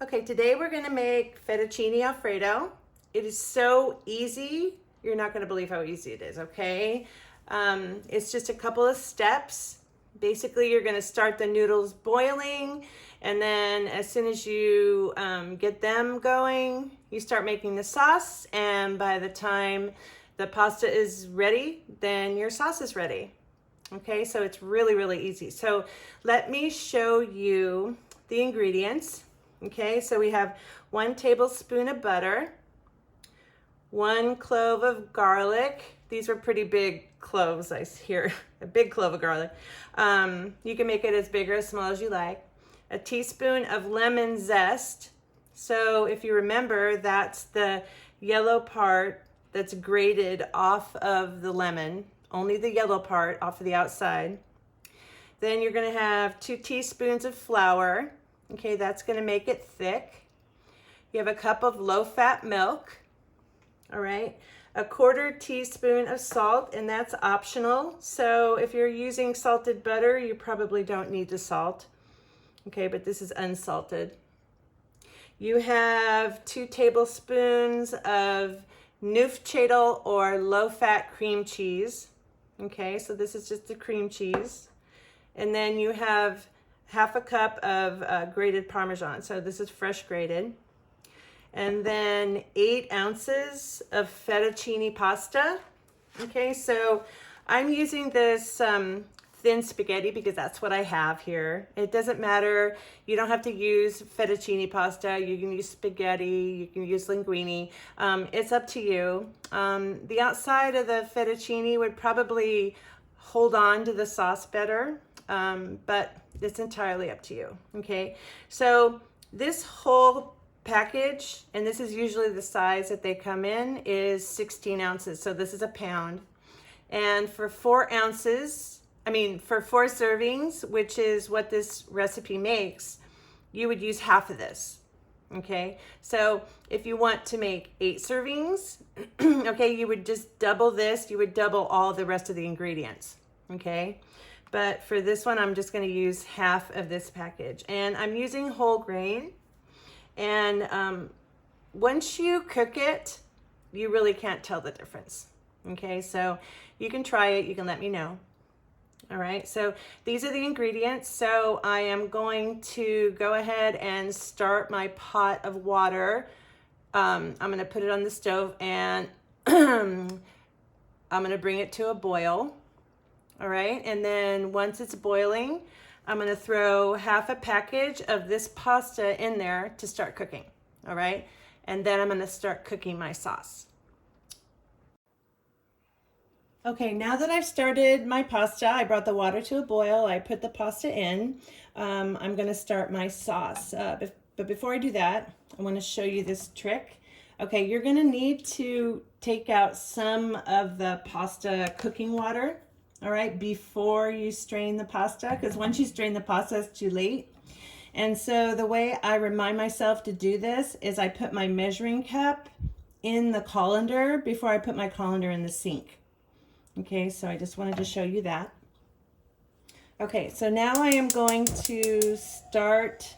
Okay, today we're gonna make fettuccine Alfredo. It is so easy. You're not gonna believe how easy it is, okay? It's just a couple of steps. Basically, you're gonna start the noodles boiling, and then as soon as you get them going, you start making the sauce, and by the time the pasta is ready, then your sauce is ready. Okay, so it's really, really easy. So let me show you the ingredients. Okay, so we have 1 tablespoon of butter, 1 clove of garlic. These are pretty big cloves, I hear, a big clove of garlic. You can make it as big or as small as you like. A teaspoon of lemon zest. So if you remember, that's the yellow part that's grated off of the lemon, only the yellow part off of the outside. Then you're gonna have 2 teaspoons of flour. Okay, that's gonna make it thick. You have a cup of low-fat milk, all right? A 1/4 teaspoon of salt, and that's optional. So if you're using salted butter, you probably don't need the salt. Okay, but this is unsalted. You have 2 tablespoons of Neufchadel or low-fat cream cheese. Okay, so this is just the cream cheese. And then you have 1/2 cup of grated Parmesan. So this is fresh grated. And then 8 ounces of fettuccine pasta. Okay, so I'm using this thin spaghetti because that's what I have here. It doesn't matter. You don't have to use fettuccine pasta. You can use spaghetti. You can use linguine. It's up to you. The outside of the fettuccine would probably hold on to the sauce better, but it's entirely up to you. Okay, so this whole package, and this is usually the size that they come in, is 16 ounces. So this is a pound. And for 4 ounces, for 4 servings, which is what this recipe makes, you would use half of this. Okay, so if you want to make 8 servings, okay, you would just double this. You would double all the rest of the ingredients. Okay, but for this one, I'm just going to use half of this package, and I'm using whole grain. And once you cook it, you really can't tell the difference. Okay, so you can try it. You can let me know. All right, so these are the ingredients. So I am going to go ahead and start my pot of water. I'm going to put it on the stove, and I'm going to bring it to a boil. All right, and then once it's boiling, I'm going to throw half a package of this pasta in there to start cooking. All right, and then I'm going to start cooking my sauce. Okay, now that I've started my pasta, I brought the water to a boil. I put the pasta in. I'm going to start my sauce. But before I do that, I want to show you this trick. Okay, you're going to need to take out some of the pasta cooking water, all right, before you strain the pasta, because once you strain the pasta, it's too late. And so the way I remind myself to do this is I put my measuring cup in the colander before I put my colander in the sink. Okay, so I just wanted to show you that. Okay, so now I am going to start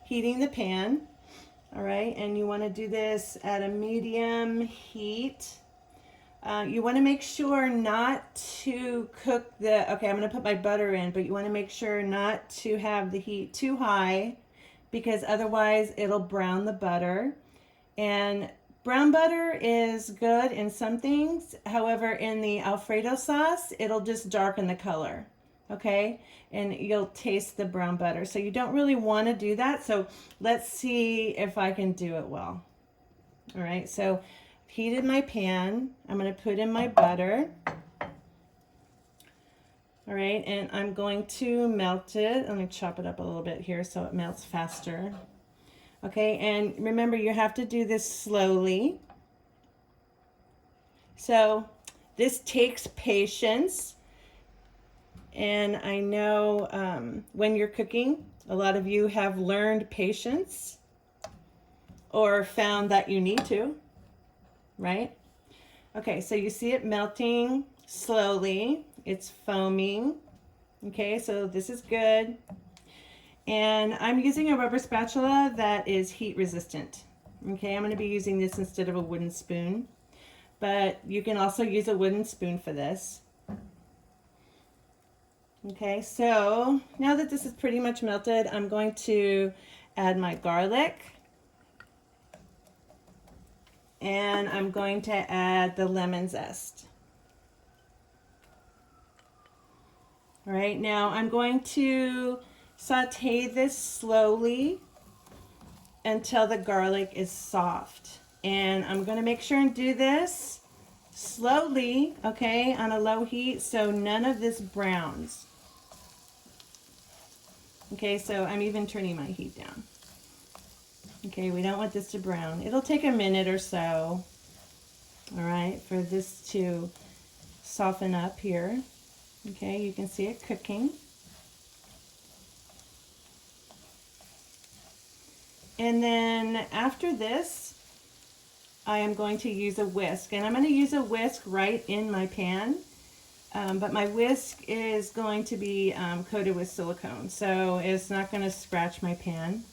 heating the pan. All right, and you want to do this at a medium heat. You want to make sure not to cook okay, I'm going to put my butter in, but you want to make sure not to have the heat too high, because otherwise it'll brown the butter. And brown butter is good in some things. However, in the Alfredo sauce, it'll just darken the color, okay? And you'll taste the brown butter. So you don't really want to do that. So let's see if I can do it well. All right, so heated my pan. I'm going to put in my butter. All right, and I'm going to melt it. I'm going to chop it up a little bit here so it melts faster. Okay, and remember, you have to do this slowly. So this takes patience. And I know when you're cooking, a lot of you have learned patience or found that you need to, right? Okay, so you see it melting slowly. It's foaming. Okay, so this is good. And I'm using a rubber spatula that is heat resistant. Okay, I'm going to be using this instead of a wooden spoon, but you can also use a wooden spoon for this. Okay, so now that this is pretty much melted, I'm going to add my garlic. And I'm going to add the lemon zest. All right, now I'm going to saute this slowly until the garlic is soft. And I'm going to make sure and do this slowly, okay, on a low heat so none of this browns. Okay, so I'm even turning my heat down. Okay, we don't want this to brown. It'll take a minute or so, all right, for this to soften up here. Okay, you can see it cooking. And then after this, I am going to use a whisk. And I'm going to use a whisk right in my pan. But my whisk is going to be coated with silicone, so it's not going to scratch my pan.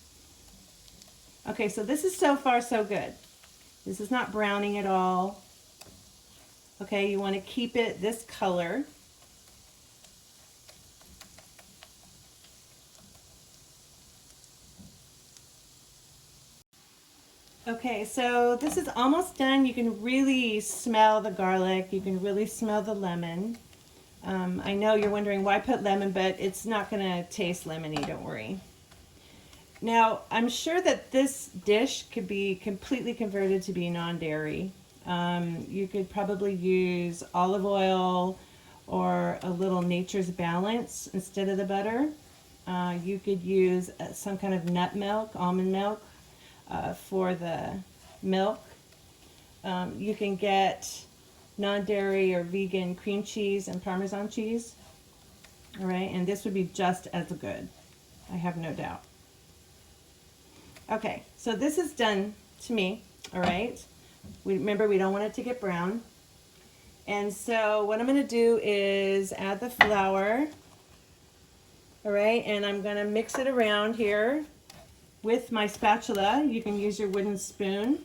Okay, so this is so far so good. This is not browning at all. Okay, you want to keep it this color. Okay, so this is almost done. You can really smell the garlic. You can really smell the lemon. I know you're wondering why put lemon, but it's not going to taste lemony, don't worry. Now, I'm sure that this dish could be completely converted to be non-dairy. You could probably use olive oil or a little Nature's Balance instead of the butter. You could use some kind of nut milk, almond milk, for the milk. You can get non-dairy or vegan cream cheese and Parmesan cheese. All right, and this would be just as good, I have no doubt. Okay, so this is done to me, all right? Remember, we don't want it to get brown. And so what I'm going to do is add the flour, all right? And I'm going to mix it around here with my spatula. You can use your wooden spoon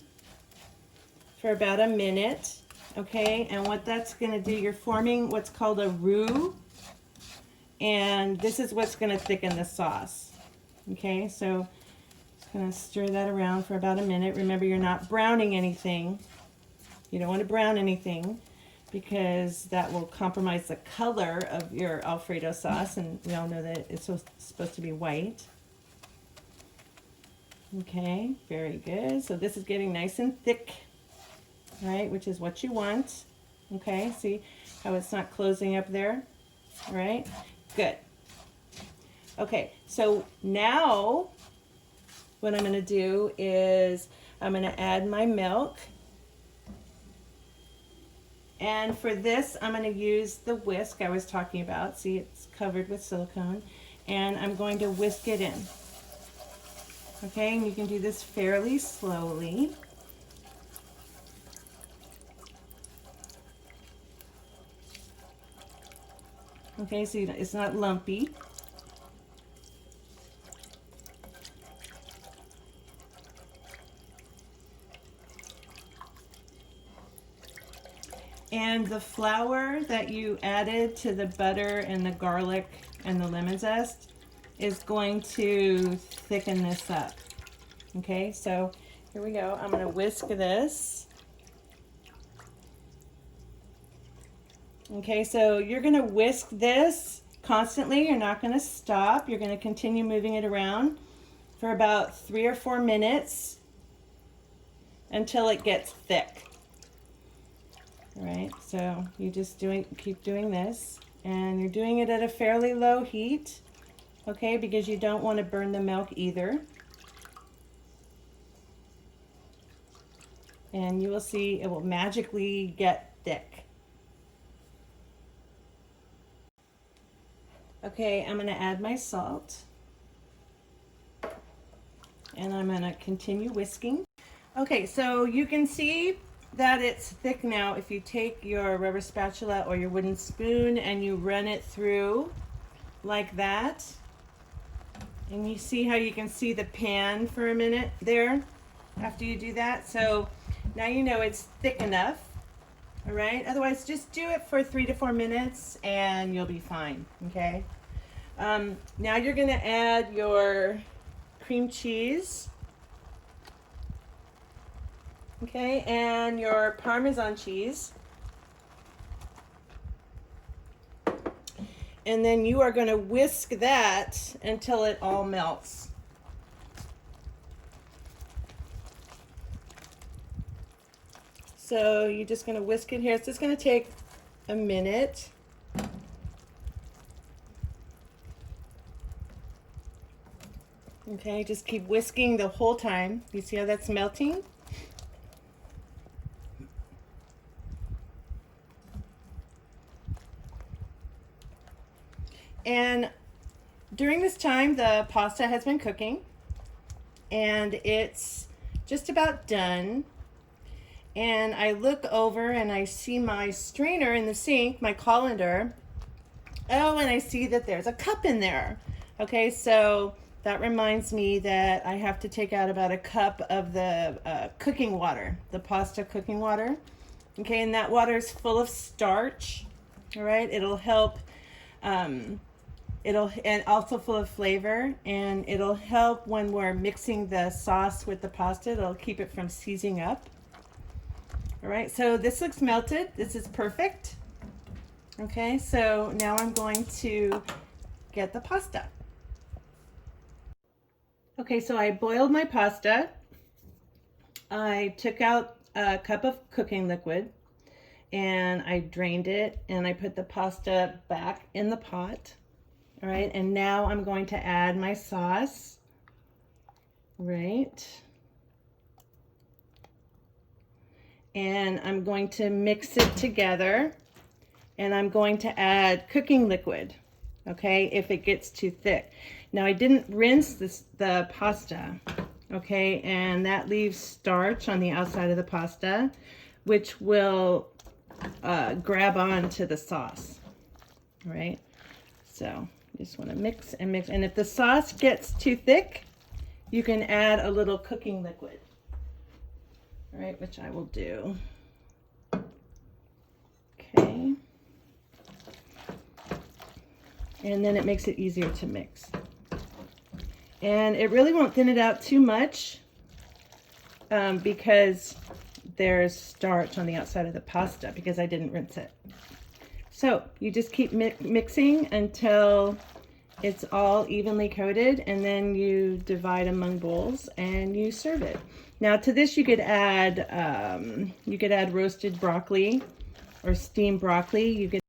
for about a minute, okay? And what that's going to do, you're forming what's called a roux. And this is what's going to thicken the sauce, okay? So going to stir that around for about a minute. Remember, you're not browning anything. You don't want to brown anything because that will compromise the color of your Alfredo sauce, and we all know that it's supposed to be white. Okay, very good. So this is getting nice and thick, right, which is what you want. Okay, see how it's not closing up there? All right, good. Okay, so now what I'm going to do is I'm going to add my milk. And for this, I'm going to use the whisk I was talking about. See, it's covered with silicone. And I'm going to whisk it in. Okay, and you can do this fairly slowly. Okay, so it's not lumpy. And the flour that you added to the butter and the garlic and the lemon zest is going to thicken this up. Okay, so here we go. I'm going to whisk this. Okay, so you're going to whisk this constantly. You're not going to stop. You're going to continue moving it around for about 3 or 4 minutes until it gets thick. All right, so you just keep doing this, and you're doing it at a fairly low heat, okay, because you don't want to burn the milk either. And you will see it will magically get thick. Okay, I'm going to add my salt, and I'm going to continue whisking. Okay, so you can see that it's thick now if you take your rubber spatula or your wooden spoon and you run it through like that. And you see how you can see the pan for a minute there after you do that? So now you know it's thick enough. All right, otherwise just do it for 3 to 4 minutes and you'll be fine, okay? Now you're gonna add your cream cheese, okay, and your Parmesan cheese. And then you are gonna whisk that until it all melts. So you're just gonna whisk it here. It's just gonna take a minute. Okay, just keep whisking the whole time. You see how that's melting? And during this time, the pasta has been cooking and it's just about done. And I look over and I see my strainer in the sink, my colander. Oh, and I see that there's a cup in there. Okay, so that reminds me that I have to take out about a cup of the cooking water, the pasta cooking water. Okay, and that water is full of starch. All right, it'll help, and also full of flavor, and it'll help when we're mixing the sauce with the pasta. It'll keep it from seizing up. All right, so this looks melted. This is perfect. Okay, so now I'm going to get the pasta. Okay, so I boiled my pasta. I took out a cup of cooking liquid and I drained it and I put the pasta back in the pot. All right, and now I'm going to add my sauce. Right. And I'm going to mix it together and I'm going to add cooking liquid, okay, if it gets too thick. Now I didn't rinse the pasta, okay, and that leaves starch on the outside of the pasta, which will grab on to the sauce, all right? So you just want to mix and mix, and if the sauce gets too thick, you can add a little cooking liquid. All right, which I will do. Okay. And then it makes it easier to mix. And it really won't thin it out too much because there's starch on the outside of the pasta because I didn't rinse it. So you just keep mixing until it's all evenly coated, and then you divide among bowls and you serve it. Now to this you could add roasted broccoli or steamed broccoli. You could